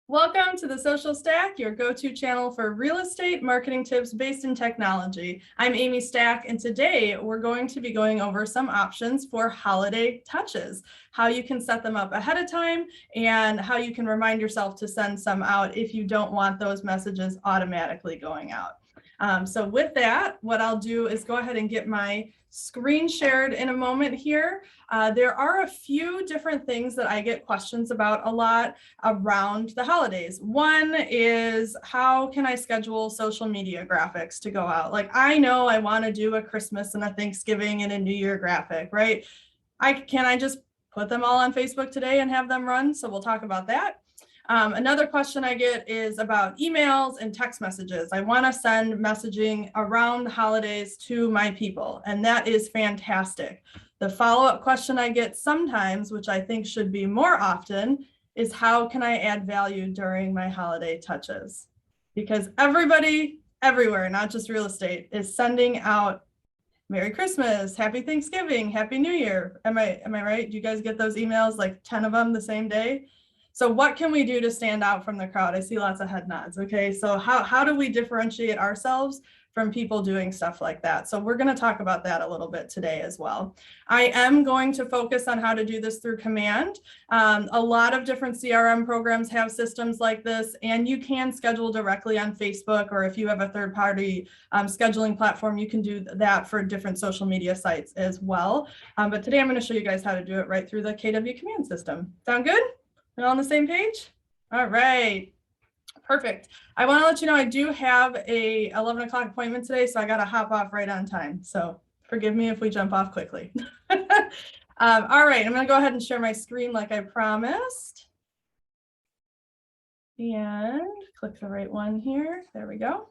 Welcome to the Social Stack, your go-to channel for real estate marketing tips based in technology. I'm Amy Stack, and today we're going to be going over some options for holiday touches, how you can set them up ahead of time, and how you can remind yourself to send some out if you don't want those messages automatically going out. So with that, what I'll do is go ahead and get my screen shared in a moment here. There are a few different things that I get questions about a lot around the holidays. One is, how can I schedule social media graphics to go out? Like, I know I want to do a Christmas and a Thanksgiving and a New Year graphic, right? Can I just put them all on Facebook today and have them run? So we'll talk about that. Another question I get is about emails and text messages. I want to send messaging around the holidays to my people, and that is fantastic. The follow-up question I get sometimes, which I think should be more often, is how can I add value during my holiday touches? Because everybody, everywhere, not just real estate, is sending out Merry Christmas, Happy Thanksgiving, Happy New Year. Am I right? Do you guys get those emails, like 10 of them the same day? So what can we do to stand out from the crowd? I see lots of head nods. Okay, so how do we differentiate ourselves from people doing stuff like that? So we're going to talk about that a little bit today as well. I am going to focus on how to do this through command. A lot of different CRM programs have systems like this, and you can schedule directly on Facebook, or if you have a third-party scheduling platform, you can do that for different social media sites as well. But today I'm going to show you guys how to do it right through the KW command system. Sound good? We're on the same page? All right, perfect. I want to let you know I do have a 11 o'clock appointment today, so I got to hop off right on time. So forgive me if we jump off quickly. All right, I'm going to go ahead and share my screen like I promised. And click the right one here. There we go.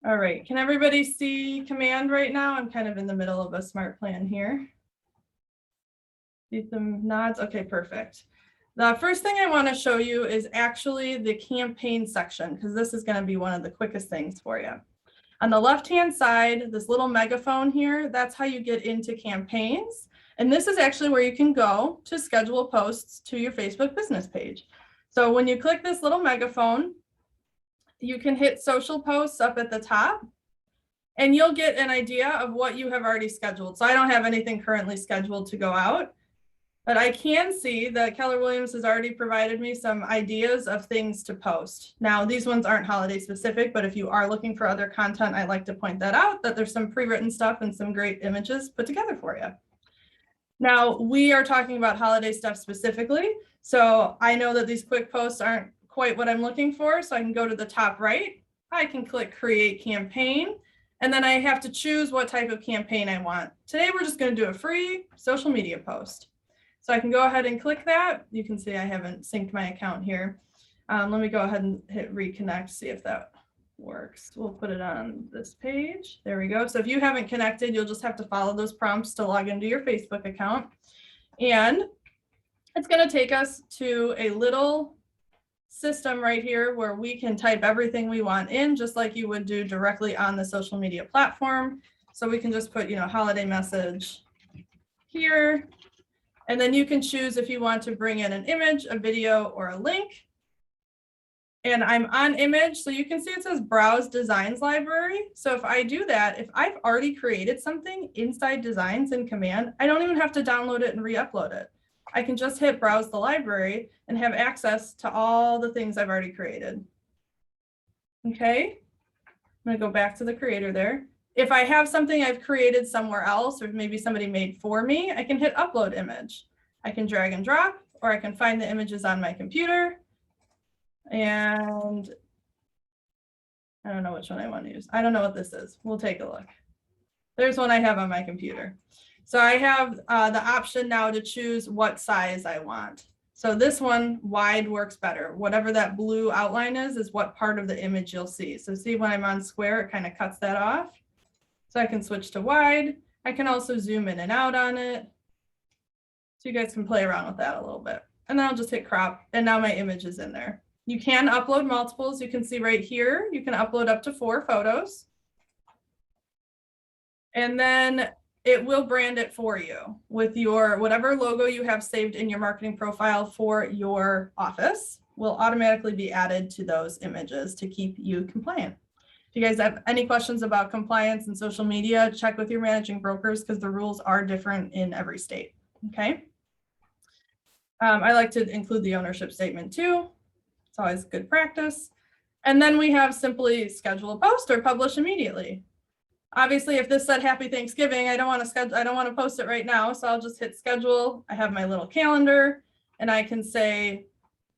All right, can everybody see command right now? I'm kind of in the middle of a smart plan here. See some nods? Okay, perfect. The first thing I want to show you is actually the campaign section, because this is going to be one of the quickest things for you. On the left-hand side, this little megaphone here, that's how you get into campaigns. And this is actually where you can go to schedule posts to your Facebook business page. So when you click this little megaphone, you can hit social posts up at the top, and you'll get an idea of what you have already scheduled. So I don't have anything currently scheduled to go out. But I can see that Keller Williams has already provided me some ideas of things to post. Now, these ones aren't holiday specific, but if you are looking for other content, I'd like to point that out, that there's some pre-written stuff and some great images put together for you. Now, we are talking about holiday stuff specifically. So I know that these quick posts aren't quite what I'm looking for. So I can go to the top right. I can click Create Campaign. And then I have to choose what type of campaign I want. Today, we're just going to do a free social media post. So I can go ahead and click that. You can see I haven't synced my account here. Let me go ahead and hit reconnect, see if that works. We'll put it on this page. There we go. So if you haven't connected, you'll just have to follow those prompts to log into your Facebook account. And it's going to take us to a little system right here where we can type everything we want in, just like you would do directly on the social media platform. So we can just put, holiday message here. And then you can choose if you want to bring in an image, a video, or a link. And I'm on image, so you can see it says Browse Designs Library. So if I do that, if I've already created something inside Designs in Command, I don't even have to download it and re-upload it. I can just hit Browse the Library and have access to all the things I've already created. Okay, I'm going to go back to the creator there. If I have something I've created somewhere else, or maybe somebody made for me, I can hit Upload Image. I can drag and drop, or I can find the images on my computer. And I don't know which one I want to use. I don't know what this is. We'll take a look. There's one I have on my computer. So I have the option now to choose what size I want. So this one, wide, works better. Whatever that blue outline is what part of the image you'll see. So see, when I'm on square, it kind of cuts that off. So I can switch to wide. I can also zoom in and out on it. So you guys can play around with that a little bit. And then I'll just hit crop, and now my image is in there. You can upload multiples. You can see right here, you can upload up to 4 photos. And then it will brand it for you with your whatever logo you have saved in your marketing profile for your office will automatically be added to those images to keep you compliant. If you guys have any questions about compliance and social media, check with your managing brokers because the rules are different in every state. Okay. I like to include the ownership statement too. It's always good practice. And then we have simply schedule a post or publish immediately. Obviously, if this said Happy Thanksgiving, I don't want to post it right now. So I'll just hit schedule. I have my little calendar and I can say,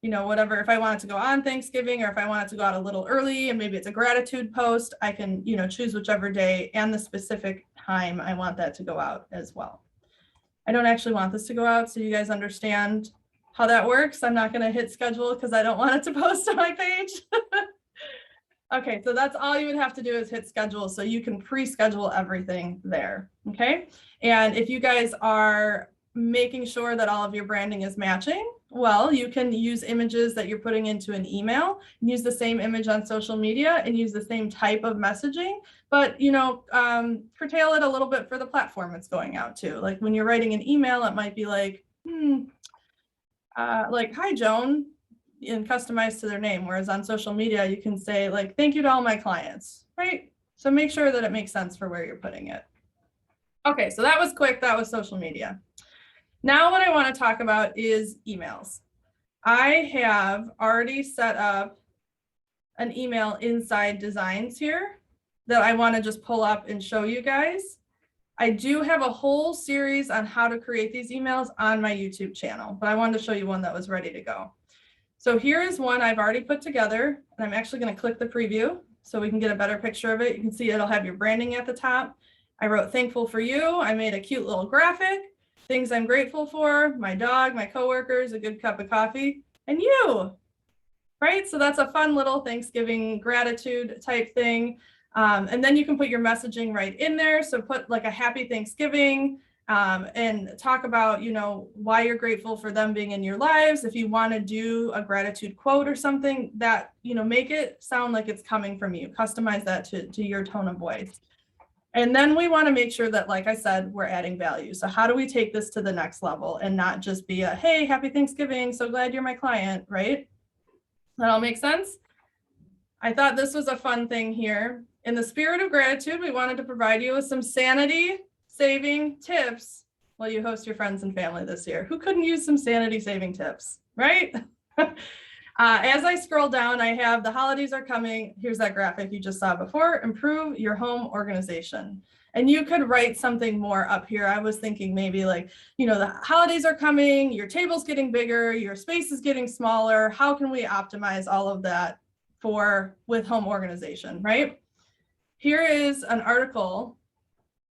you know, whatever, if I want it to go on Thanksgiving or if I want it to go out a little early and maybe it's a gratitude post, I can, you know, choose whichever day and the specific time I want that to go out as well. I don't actually want this to go out, so you guys understand how that works. I'm not going to hit schedule because I don't want it to post on my page. Okay, so that's all you would have to do is hit schedule, so you can pre-schedule everything there, okay? And if you guys are making sure that all of your branding is matching, well, you can use images that you're putting into an email, use the same image on social media and use the same type of messaging, but, you know, curtail it a little bit for the platform it's going out to. Like when you're writing an email, it might be like, hi, Joan, and customized to their name. Whereas on social media, you can say like, thank you to all my clients, right? So make sure that it makes sense for where you're putting it. Okay, so that was quick. That was social media. Now what I want to talk about is emails. I have already set up an email inside designs here that I want to just pull up and show you guys. I do have a whole series on how to create these emails on my YouTube channel, but I wanted to show you one that was ready to go. So here is one I've already put together, and I'm actually going to click the preview so we can get a better picture of it. You can see it'll have your branding at the top. I wrote thankful for you. I made a cute little graphic, things I'm grateful for, my dog, my coworkers, a good cup of coffee, and you, right? So that's a fun little Thanksgiving gratitude type thing. And then you can put your messaging right in there. So put like a happy Thanksgiving and talk about, you know, why you're grateful for them being in your lives. If you want to do a gratitude quote or something that, you know, make it sound like it's coming from you, customize that to your tone of voice. And then we want to make sure that, like I said, we're adding value. So how do we take this to the next level and not just be a, hey, happy Thanksgiving, so glad you're my client, right? That all makes sense? I thought this was a fun thing here. In the spirit of gratitude, we wanted to provide you with some sanity saving tips while you host your friends and family this year. Who couldn't use some sanity saving tips, right? As I scroll down, I have the holidays are coming. Here's that graphic you just saw before. Improve your home organization. And you could write something more up here. I was thinking maybe like, you know, the holidays are coming, your table's getting bigger, your space is getting smaller. How can we optimize all of that with home organization, right? Here is an article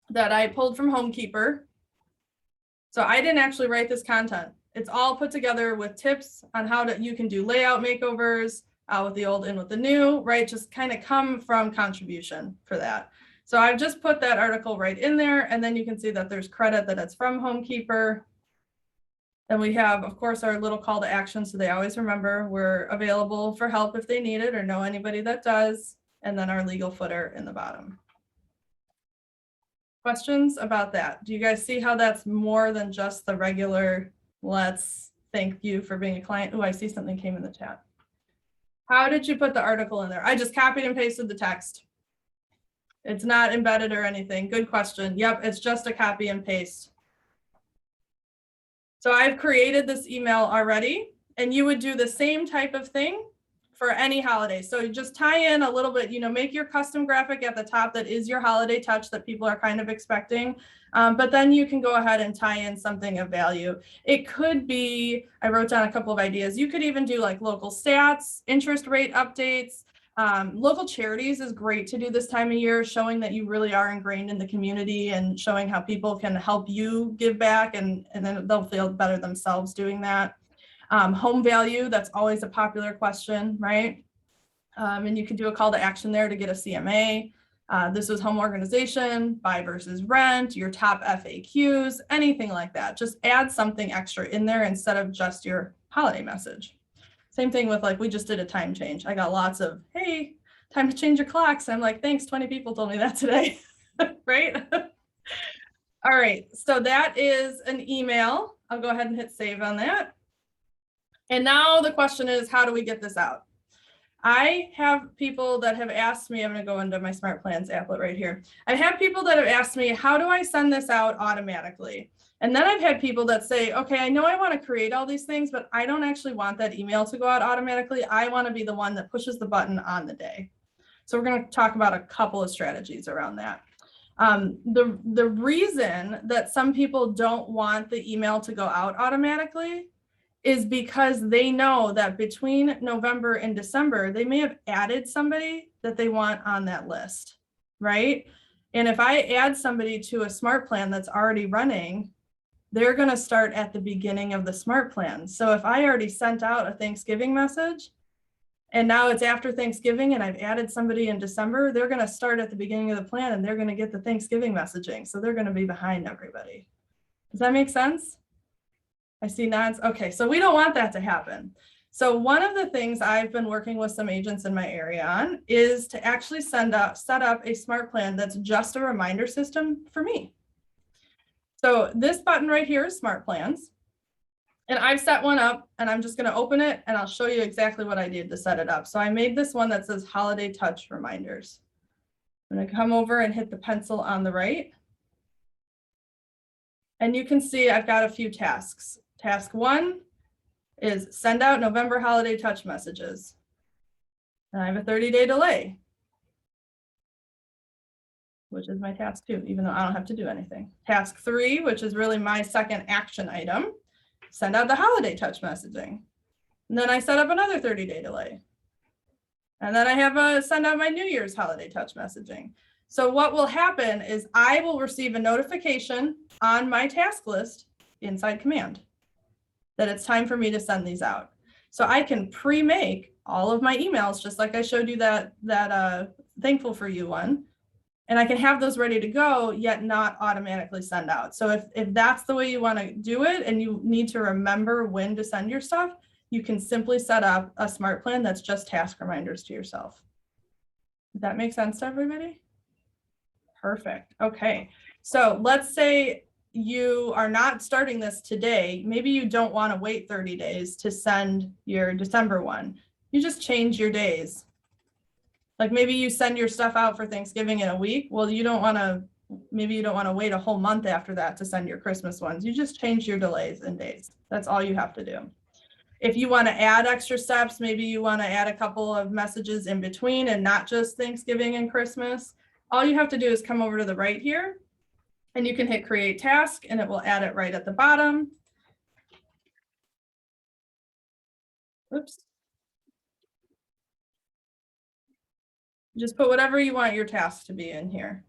that I pulled from Homekeeper. So I didn't actually write this content. It's all put together with tips on how you can do layout makeovers with the old and with the new, right? Just kind of come from contribution for that. So I've just put that article right in there, and then you can see that there's credit that it's from Homekeeper. Then we have, of course, our little call to action, so they always remember we're available for help if they need it or know anybody that does, and then our legal footer in the bottom. Questions about that? Do you guys see how that's more than just the regular let's thank you for being a client? Oh, I see something came in the chat. How did you put the article in there? I just copied and pasted the text. It's not embedded or anything. Good question. Yep, it's just a copy and paste. So I've created this email already, and you would do the same type of thing for any holiday. So you just tie in a little bit, you know, make your custom graphic at the top that is your holiday touch that people are kind of expecting. But then you can go ahead and tie in something of value. It could be, I wrote down a couple of ideas. You could even do like local stats, interest rate updates. Local charities is great to do this time of year, showing that you really are ingrained in the community and showing how people can help you give back, and then they'll feel better themselves doing that. Home value, that's always a popular question, right? And you can do a call to action there to get a CMA. This is home organization, buy versus rent, your top FAQs, anything like that. Just add something extra in there instead of just your holiday message. Same thing with like, we just did a time change. I got lots of, hey, time to change your clocks. I'm like, thanks, 20 people told me that today, right? All right, so that is an email. I'll go ahead and hit save on that. And now the question is, how do we get this out? I have people that have asked me, I'm going to go into my SmartPlans applet right here. I have people that have asked me, how do I send this out automatically? And then I've had people that say, okay, I know I want to create all these things, but I don't actually want that email to go out automatically. I want to be the one that pushes the button on the day. So we're going to talk about a couple of strategies around that. The reason that some people don't want the email to go out automatically is because they know that between November and December, they may have added somebody that they want on that list, right? And if I add somebody to a smart plan that's already running, they're going to start at the beginning of the smart plan. So if I already sent out a Thanksgiving message, and now it's after Thanksgiving and I've added somebody in December, they're going to start at the beginning of the plan and they're going to get the Thanksgiving messaging. So they're going to be behind everybody. Does that make sense? I see nods. Okay, so we don't want that to happen. So one of the things I've been working with some agents in my area on is to actually set up a smart plan that's just a reminder system for me. So this button right here is Smart Plans. And I've set one up and I'm just going to open it and I'll show you exactly what I did to set it up. So I made this one that says Holiday Touch Reminders. I'm going to come over and hit the pencil on the right. And you can see I've got a few tasks. Task 1 is send out November holiday touch messages. And I have a 30-day delay, which is my task 2, even though I don't have to do anything. Task 3, which is really my second action item, send out the holiday touch messaging. And then I set up another 30-day delay. And then I have a send out my New Year's holiday touch messaging. So what will happen is I will receive a notification on my task list inside Command that it's time for me to send these out. So I can pre-make all of my emails, just like I showed you that Thankful for You one. And I can have those ready to go, yet not automatically send out. So if that's the way you want to do it and you need to remember when to send your stuff, you can simply set up a smart plan that's just task reminders to yourself. Does that make sense to everybody? Perfect. Okay. So let's say you are not starting this today. Maybe you don't want to wait 30 days to send your December one. You just change your days. Like maybe you send your stuff out for Thanksgiving in a week. Well, you don't want to, maybe you don't want to wait a whole month after that to send your Christmas ones. You just change your delays and days. That's all you have to do. If you want to add extra steps, maybe you want to add a couple of messages in between and not just Thanksgiving and Christmas. All you have to do is come over to the right here and you can hit create task and it will add it right at the bottom. Oops. Just put whatever you want your task to be in here.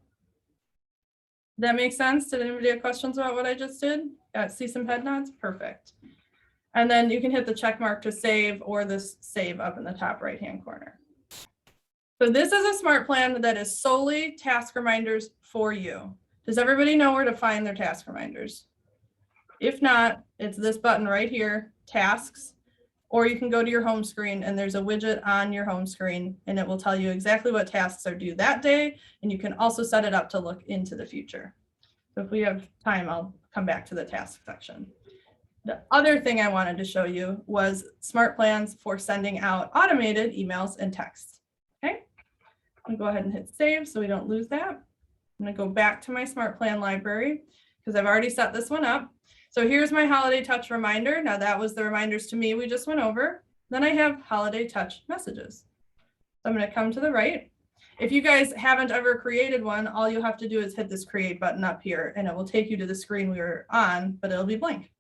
That makes sense? Did anybody have questions about what I just did? See some head nods? Perfect. And then you can hit the check mark to save or this save up in the top right-hand corner. So this is a smart plan that is solely task reminders for you. Does everybody know where to find their task reminders? If not, it's this button right here, tasks, or you can go to your home screen and there's a widget on your home screen and it will tell you exactly what tasks are due that day. And you can also set it up to look into the future. So if we have time, I'll come back to the task section. The other thing I wanted to show you was smart plans for sending out automated emails and texts. Okay, I'm gonna go ahead and hit save so we don't lose that. I'm gonna go back to my smart plan library because I've already set this one up. So here's my holiday touch reminder. Now that was the reminders to me we just went over. Then I have holiday touch messages. So I'm going to come to the right. If you guys haven't ever created one, all you have to do is hit this create button up here and it will take you to the screen we were on, but it'll be blank.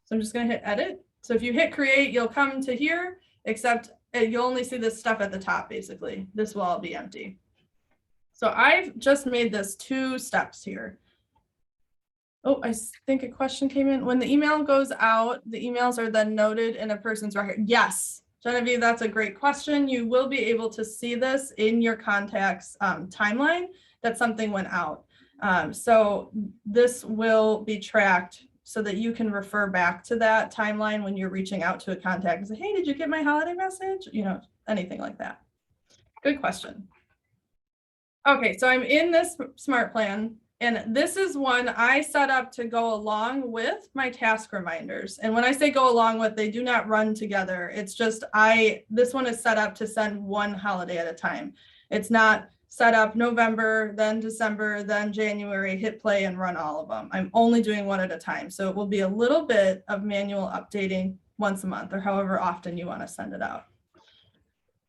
So I'm just going to hit edit. So if you hit create, you'll come to here, except you'll only see this stuff at the top, basically. This will all be empty. So I've just made this 2 steps here. Oh, I think a question came in. When the email goes out, the emails are then noted in a person's record. Yes, Genevieve, that's a great question. You will be able to see this in your contacts timeline that something went out. So this will be tracked so that you can refer back to that timeline when you're reaching out to a contact and say, hey, did you get my holiday message? You know, anything like that. Good question. Okay, so I'm in this smart plan. And this is one I set up to go along with my task reminders. And when I say go along with, they do not run together. It's just this one is set up to send one holiday at a time. It's not set up November, then December, then January, hit play and run all of them. I'm only doing one at a time. So it will be a little bit of manual updating once a month or however often you want to send it out.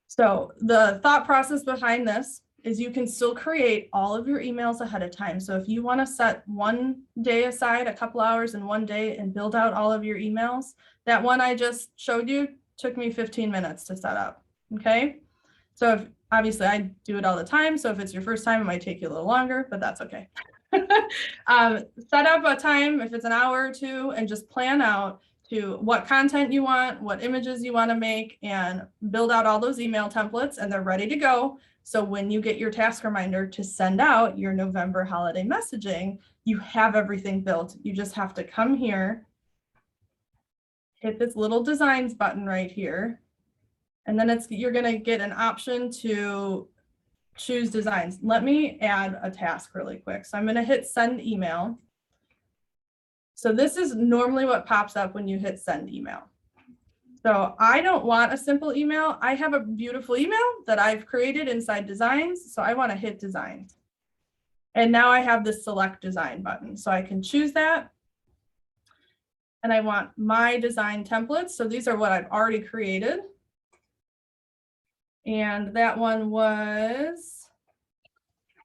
So the thought process behind this is you can still create all of your emails ahead of time. So if you want to set one day aside, a couple hours in one day and build out all of your emails, that one I just showed you took me 15 minutes to set up. Okay. So if, obviously I do it all the time. So if it's your first time, it might take you a little longer, but that's okay. Set up a time, if it's an hour or two, and just plan out to what content you want, what images you want to make, and build out all those email templates, and they're ready to go. So when you get your task reminder to send out your November holiday messaging, you have everything built. You just have to come here, hit this little designs button right here, and then you're going to get an option to choose designs. Let me add a task really quick. So I'm going to hit send email. So this is normally what pops up when you hit send email. So I don't want a simple email. I have a beautiful email that I've created inside designs. So I want to hit designs. And now I have this select design button. So I can choose that. And I want my design templates. So these are what I've already created. And that one was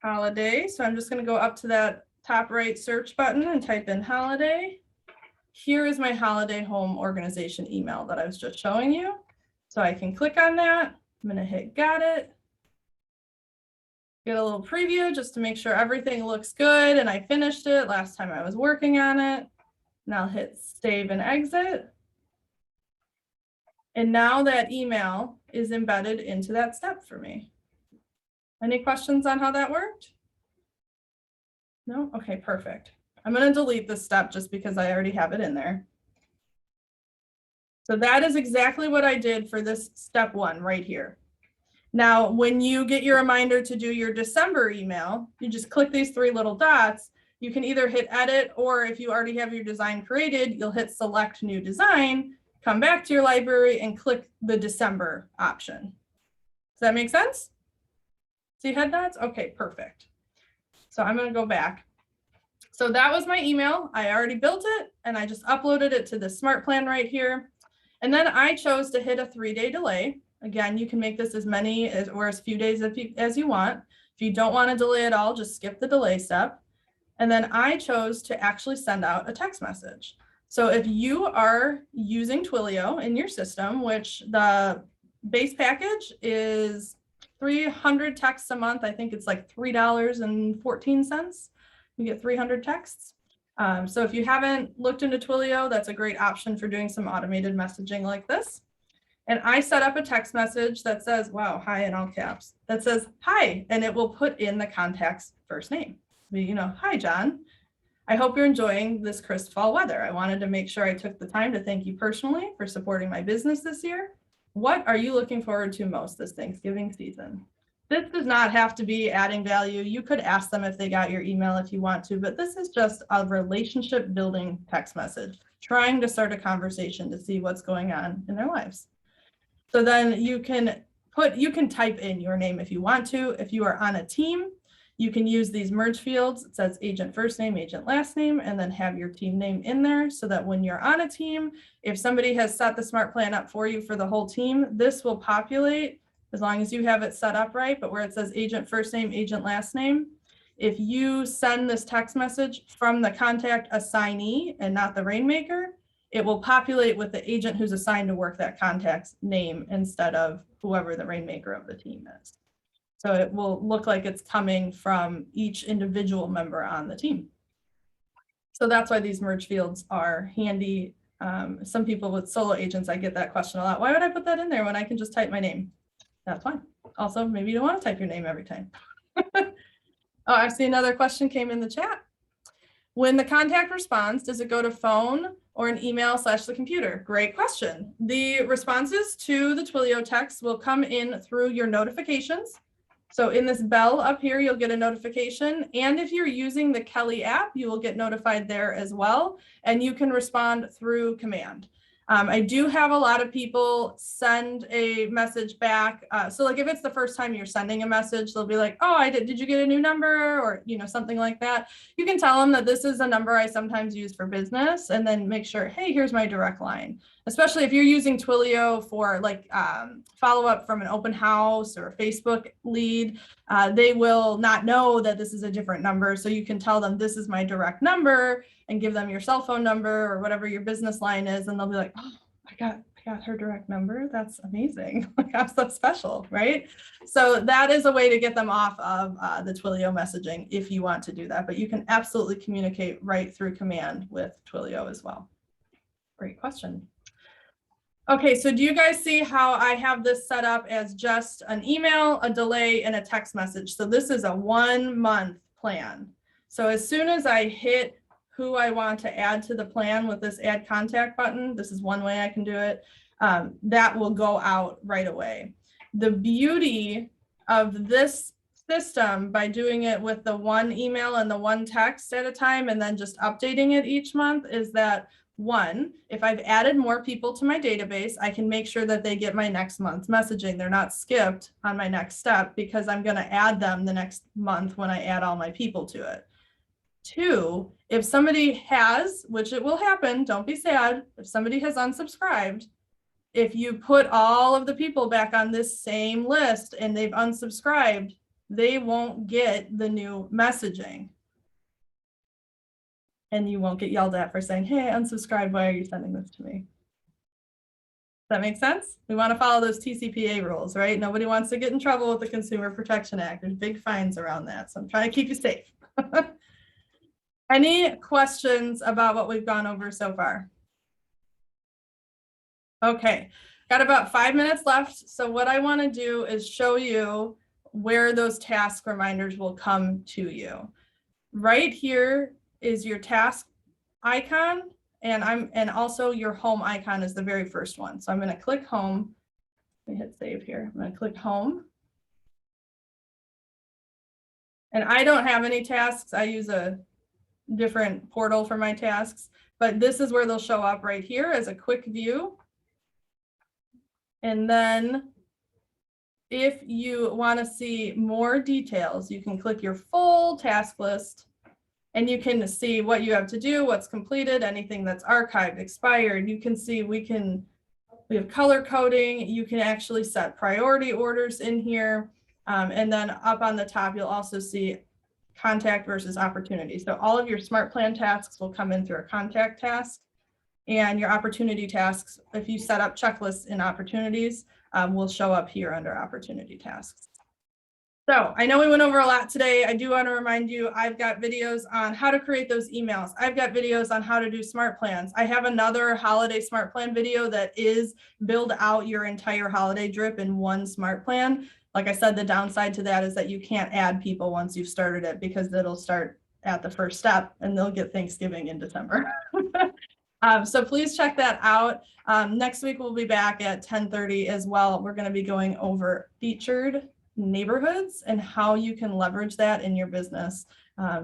holiday. So I'm just going to go up to that top right search button and type in holiday. Here is my holiday home organization email that I was just showing you. So I can click on that. I'm going to hit got it. Get a little preview just to make sure everything looks good and I finished it last time I was working on it. And I'll hit save and exit. And now that email is embedded into that step for me. Any questions on how that worked? No? Okay, perfect. I'm going to delete this step just because I already have it in there. So that is exactly what I did for this step one right here. Now, when you get your reminder to do your December email, you just click these three little dots. You can either hit edit, or if you already have your design created, you'll hit select new design, come back to your library and click the December option. Does that make sense? See head nods? Okay, perfect. So I'm going to go back. So that was my email. I already built it and I just uploaded it to the SmartPlan right here. And then I chose to hit a 3-day delay. Again, you can make this as many or as few days as you want. If you don't want to delay at all, just skip the delay step. And then I chose to actually send out a text message. So if you are using Twilio in your system, which the base package is 300 texts a month, I think it's like $3.14. You get 300 texts. So if you haven't looked into Twilio, that's a great option for doing some automated messaging like this. And I set up a text message that says, wow, hi in all caps, that says, hi, and it will put in the contact's first name. You know, hi, John. I hope you're enjoying this crisp fall weather. I wanted to make sure I took the time to thank you personally for supporting my business this year. What are you looking forward to most this Thanksgiving season? This does not have to be adding value. You could ask them if they got your email if you want to, but this is just a relationship building text message, trying to start a conversation to see what's going on in their lives. So then you can type in your name if you want to. If you are on a team, you can use these merge fields. It says agent first name, agent last name, and then have your team name in there so that when you're on a team, if somebody has set the SmartPlan up for you for the whole team, this will populate as long as you have it set up right. But where it says agent first name, agent last name, if you send this text message from the contact assignee and not the rainmaker, it will populate with the agent who's assigned to work that contact's name instead of whoever the rainmaker of the team is. So it will look like it's coming from each individual member on the team. So that's why these merge fields are handy. Some people with solo agents, I get that question a lot. Why would I put that in there when I can just type my name? That's fine. Also, maybe you don't want to type your name every time. Oh, I see another question came in the chat. When the contact responds, does it go to phone or an email / the computer? Great question. The responses to the Twilio text will come in through your notifications. So in this bell up here, you'll get a notification. And if you're using the Kelly app, you will get notified there as well. And you can respond through command. I do have a lot of people send a message back. So like if it's the first time you're sending a message, they'll be like, oh, did you get a new number? Or, you know, something like that. You can tell them that this is a number I sometimes use for business, and then make sure, hey, here's my direct line. Especially if you're using Twilio for like follow-up from an open house or a Facebook lead, they will not know that this is a different number. So you can tell them this is my direct number and give them your cell phone number or whatever your business line is. And they'll be like, oh, I got her direct number. That's amazing. Like, I'm so special, right? So that is a way to get them off of the Twilio messaging if you want to do that. But you can absolutely communicate right through command with Twilio as well. Great question. Okay, so do you guys see how I have this set up as just an email, a delay, and a text message? So this is a 1 month plan. So as soon as I hit who I want to add to the plan with this add contact button, this is one way I can do it, that will go out right away. The beauty of this system, by doing it with the 1 email and the 1 text at a time and then just updating it each month, is that 1, if I've added more people to my database, I can make sure that they get my next month's messaging. They're not skipped on my next step because I'm going to add them the next month when I add all my people to it. 2, if somebody has, which it will happen, don't be sad, if somebody has unsubscribed, if you put all of the people back on this same list and they've unsubscribed, they won't get the new messaging. And you won't get yelled at for saying, hey, unsubscribe, why are you sending this to me? Does that make sense? We want to follow those TCPA rules, right? Nobody wants to get in trouble with the Consumer Protection Act. There's big fines around that. So I'm trying to keep you safe. Any questions about what we've gone over so far? Okay, got about 5 minutes left. So what I want to do is show you where those task reminders will come to you. Right here is your task icon, and also your home icon is the very first one. So I'm going to click home. Let me hit save here. I'm going to click home. And I don't have any tasks. I use a different portal for my tasks, but this is where they'll show up right here as a quick view. And then if you want to see more details, you can click your full task list and you can see what you have to do, what's completed, anything that's archived, expired. You can see we have color coding. You can actually set priority orders in here. And then up on the top, you'll also see contact versus opportunity. So all of your SmartPlan tasks will come in through a contact task, and your opportunity tasks, if you set up checklists in opportunities, will show up here under opportunity tasks. So I know we went over a lot today. I do want to remind you, I've got videos on how to create those emails. I've got videos on how to do SmartPlans. I have another holiday SmartPlan video that is build out your entire holiday drip in one SmartPlan. Like I said, the downside to that is that you can't add people once you've started it because it'll start at the first step and they'll get Thanksgiving in December. So please check that out. Next week, we'll be back at 10:30 as well. We're going to be going over featured neighborhoods and how you can leverage that in your business.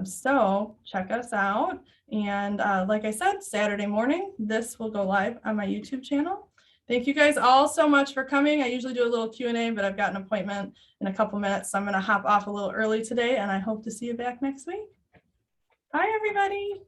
So check us out. And like I said, Saturday morning, this will go live on my YouTube channel. Thank you guys all so much for coming. I usually do a little Q&A, but I've got an appointment in a couple minutes, so I'm going to hop off a little early today, and I hope to see you back next week. Bye, everybody.